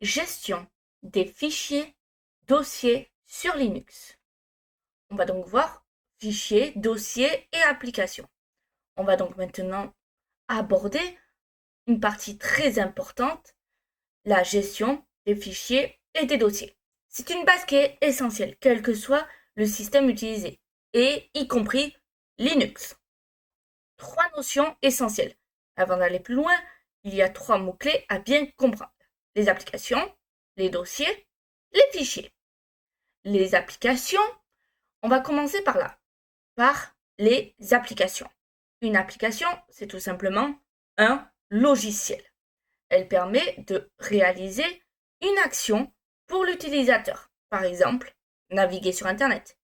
Gestion des fichiers dossiers sur Linux. On va donc voir fichiers, dossiers et applications. On va donc maintenant aborder une partie très importante, la gestion des fichiers et des dossiers. C'est une base qui est essentielle, quel que soit le système utilisé, et y compris Linux. 3 notions essentielles. Avant d'aller plus loin, il y a 3 mots-clés à bien comprendre. Les applications, les dossiers, les fichiers. Les applications, on va commencer par là, par les applications. Une application, c'est tout simplement un logiciel. Elle permet de réaliser une action pour l'utilisateur. Par exemple, naviguer sur Internet,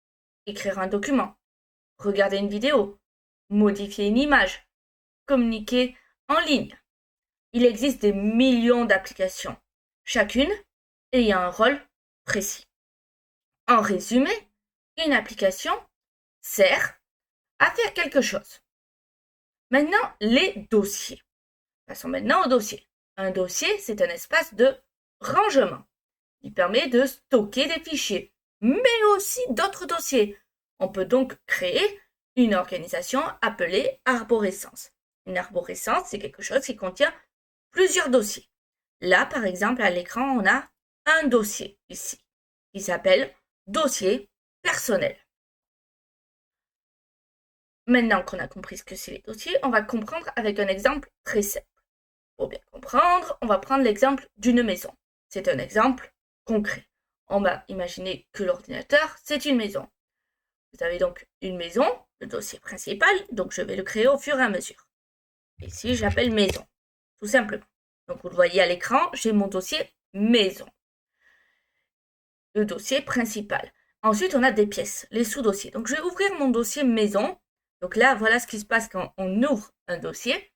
écrire un document, regarder une vidéo, modifier une image, communiquer en ligne. Il existe des millions d'applications, chacune ayant un rôle précis. En résumé, une application sert à faire quelque chose. Maintenant, les dossiers. Passons maintenant au dossier. Un dossier, c'est un espace de rangement. Il permet de stocker des fichiers, mais aussi d'autres dossiers. On peut donc créer une organisation appelée arborescence. Une arborescence, c'est quelque chose qui contient plusieurs dossiers. Là, par exemple, à l'écran, on a un dossier ici, qui s'appelle dossier personnel. Maintenant qu'on a compris ce que c'est les dossiers, on va comprendre avec un exemple très simple. Pour bien comprendre, on va prendre l'exemple d'une maison. C'est un exemple concret. On va imaginer que l'ordinateur, c'est une maison. Vous avez donc une maison, le dossier principal, donc je vais le créer au fur et à mesure. Ici, j'appelle maison, tout simplement. Donc vous le voyez à l'écran, j'ai mon dossier maison. Le dossier principal. Ensuite, on a des pièces, les sous-dossiers. Donc je vais ouvrir mon dossier maison. Donc là, voilà ce qui se passe quand on ouvre un dossier.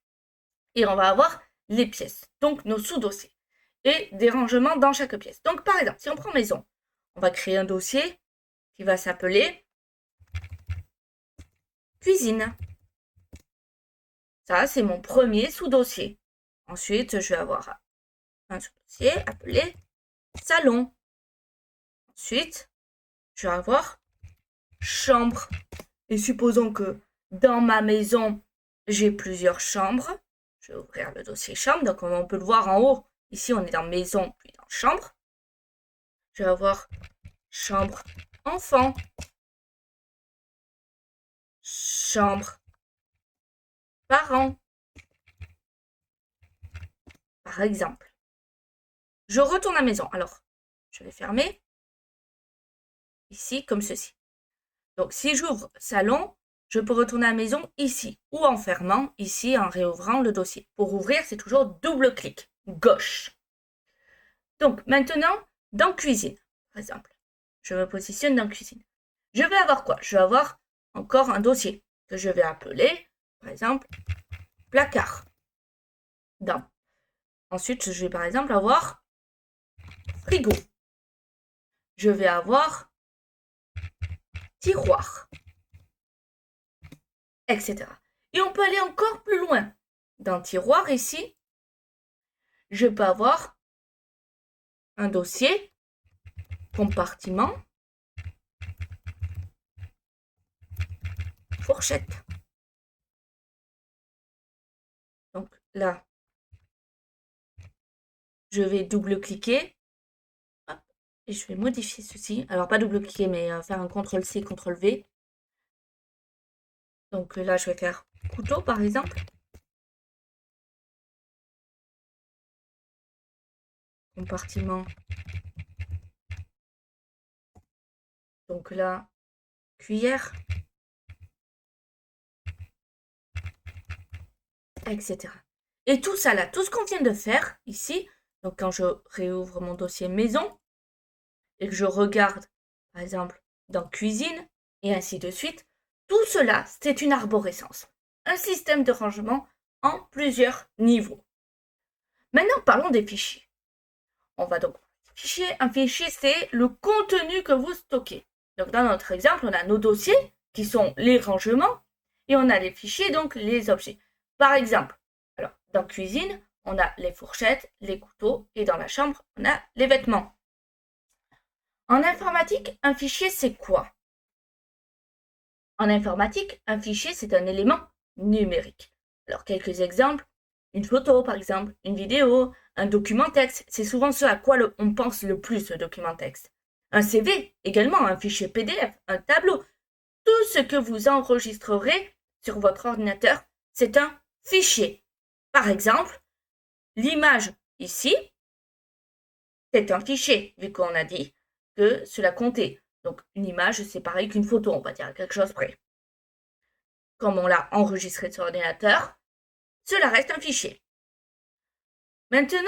Et on va avoir les pièces, donc nos sous-dossiers. Et des rangements dans chaque pièce. Donc par exemple, si on prend maison, on va créer un dossier qui va s'appeler cuisine. Ça, c'est mon premier sous-dossier. Ensuite, je vais avoir un sous-dossier appelé salon. Ensuite, je vais avoir chambre. Et supposons que dans ma maison, j'ai plusieurs chambres. Je vais ouvrir le dossier chambre. Donc, comme on peut le voir en haut, ici, on est dans maison, puis dans chambre. Je vais avoir chambre enfant. Chambre parents. Par exemple. Je retourne à la maison. Alors, je vais fermer. Ici, comme ceci. Donc, si j'ouvre salon, je peux retourner à la maison ici. Ou en fermant, ici, en réouvrant le dossier. Pour ouvrir, c'est toujours double-clic. Gauche. Donc, maintenant, dans cuisine, par exemple. Je me positionne dans cuisine. Je vais avoir quoi? Je vais avoir encore un dossier que je vais appeler, par exemple, placard. Ensuite, je vais par exemple avoir frigo. Je vais avoir tiroir, etc. Et on peut aller encore plus loin. Dans tiroir, ici, je peux avoir un dossier, compartiment, fourchette. Donc là, je vais double-cliquer. Et je vais modifier ceci. Alors, pas double-cliquer, mais faire un CTRL-C, CTRL-V. Donc là, je vais faire couteau, par exemple. Compartiment. Donc là, cuillère. Etc. Et tout ça là, tout ce qu'on vient de faire ici, donc quand je réouvre mon dossier maison et que je regarde, par exemple, dans cuisine et ainsi de suite, tout cela, c'est une arborescence, un système de rangement en plusieurs niveaux. Maintenant, parlons des fichiers. On va donc un fichier, c'est le contenu que vous stockez. Donc dans notre exemple, on a nos dossiers qui sont les rangements et on a les fichiers, donc les objets. Par exemple, alors dans cuisine, on a les fourchettes, les couteaux et dans la chambre, on a les vêtements. En informatique, un fichier, c'est quoi? En informatique, un fichier, c'est un élément numérique. Alors, quelques exemples. Une photo, par exemple, une vidéo, un document texte, c'est souvent ce à quoi on pense le plus, le document texte. Un CV, également, un fichier PDF, un tableau. Tout ce que vous enregistrerez sur votre ordinateur, c'est un fichier. Par exemple, l'image ici, c'est un fichier, vu qu'on a dit que cela comptait. Donc, une image, c'est pareil qu'une photo, on va dire quelque chose près. Comme on l'a enregistré sur l'ordinateur, cela reste un fichier. Maintenant,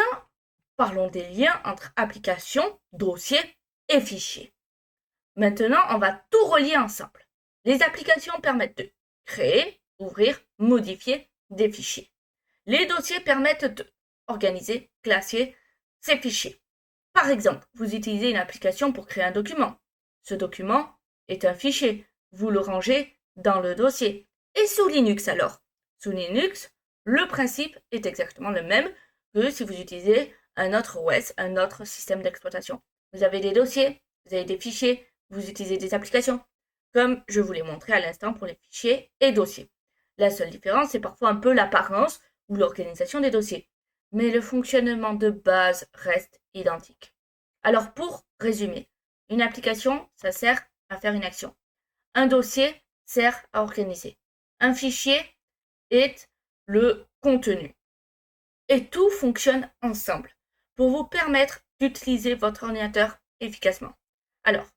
parlons des liens entre applications, dossiers et fichiers. Maintenant, on va tout relier ensemble. Les applications permettent de créer, ouvrir, modifier des fichiers. Les dossiers permettent d'organiser, classer ces fichiers. Par exemple, vous utilisez une application pour créer un document. Ce document est un fichier. Vous le rangez dans le dossier. Et sous Linux alors? Sous Linux, le principe est exactement le même que si vous utilisez un autre OS, un autre système d'exploitation. Vous avez des dossiers, vous avez des fichiers, vous utilisez des applications, comme je vous l'ai montré à l'instant pour les fichiers et dossiers. La seule différence, c'est parfois un peu l'apparence ou l'organisation des dossiers. Mais le fonctionnement de base reste identique. Alors pour résumer, une application, ça sert à faire une action. Un dossier sert à organiser. Un fichier est le contenu. Et tout fonctionne ensemble pour vous permettre d'utiliser votre ordinateur efficacement. Alors,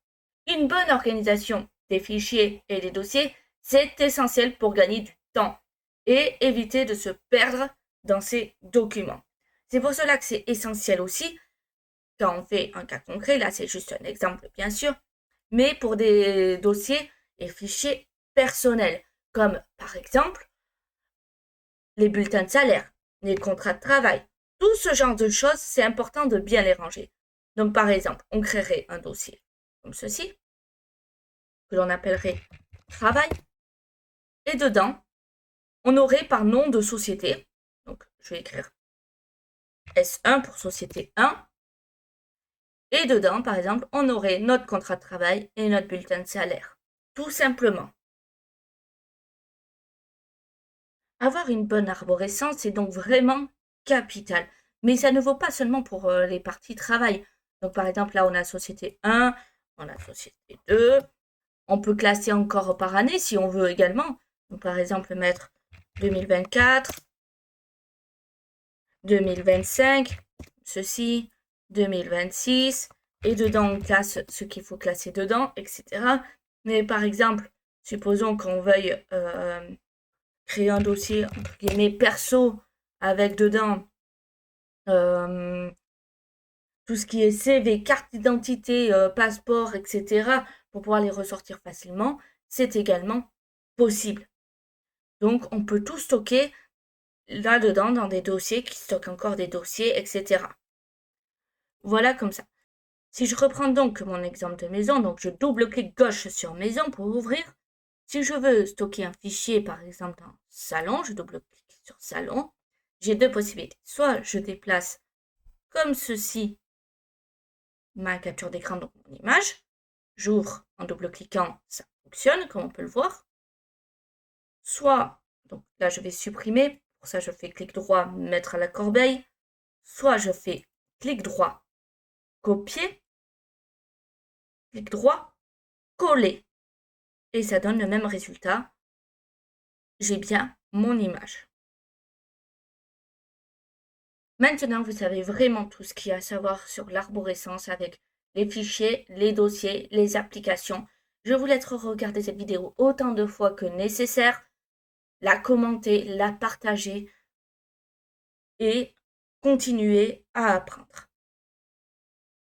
une bonne organisation des fichiers et des dossiers, c'est essentiel pour gagner du temps et éviter de se perdre dans ces documents. C'est pour cela que c'est essentiel aussi, quand on fait un cas concret, là c'est juste un exemple bien sûr, mais pour des dossiers et fichiers personnels, comme par exemple les bulletins de salaire, les contrats de travail. Tout ce genre de choses, c'est important de bien les ranger. Donc par exemple, on créerait un dossier comme ceci, que l'on appellerait travail, et dedans, on aurait par nom de société, donc je vais écrire S1 pour société 1, et dedans, par exemple, on aurait notre contrat de travail et notre bulletin de salaire. Tout simplement. Avoir une bonne arborescence est donc vraiment capital. Mais ça ne vaut pas seulement pour les parties travail. Donc par exemple, là, on a société 1, on a société 2. On peut classer encore par année si on veut également. Donc par exemple, mettre 2024, 2025, ceci, 2026. Et dedans, on classe ce qu'il faut classer dedans, etc. Mais par exemple, supposons qu'on veuille créer un dossier entre guillemets perso avec dedans tout ce qui est CV, carte d'identité, passeport, etc. pour pouvoir les ressortir facilement, c'est également possible. Donc on peut tout stocker là-dedans dans des dossiers qui stockent encore des dossiers, etc. Voilà comme ça. Si je reprends donc mon exemple de maison, donc je double-clique gauche sur maison pour ouvrir. Si je veux stocker un fichier, par exemple dans salon, je double-clique sur salon. J'ai deux possibilités. Soit je déplace comme ceci ma capture d'écran, donc mon image. J'ouvre en double-cliquant, ça fonctionne, comme on peut le voir. Soit, donc là je vais supprimer, pour ça je fais clic droit, mettre à la corbeille. Soit je fais clic droit, copier, clic droit, coller. Et ça donne le même résultat. J'ai bien mon image. Maintenant, vous savez vraiment tout ce qu'il y a à savoir sur l'arborescence avec les fichiers, les dossiers, les applications. Je vous laisse regarder cette vidéo autant de fois que nécessaire, la commenter, la partager et continuer à apprendre.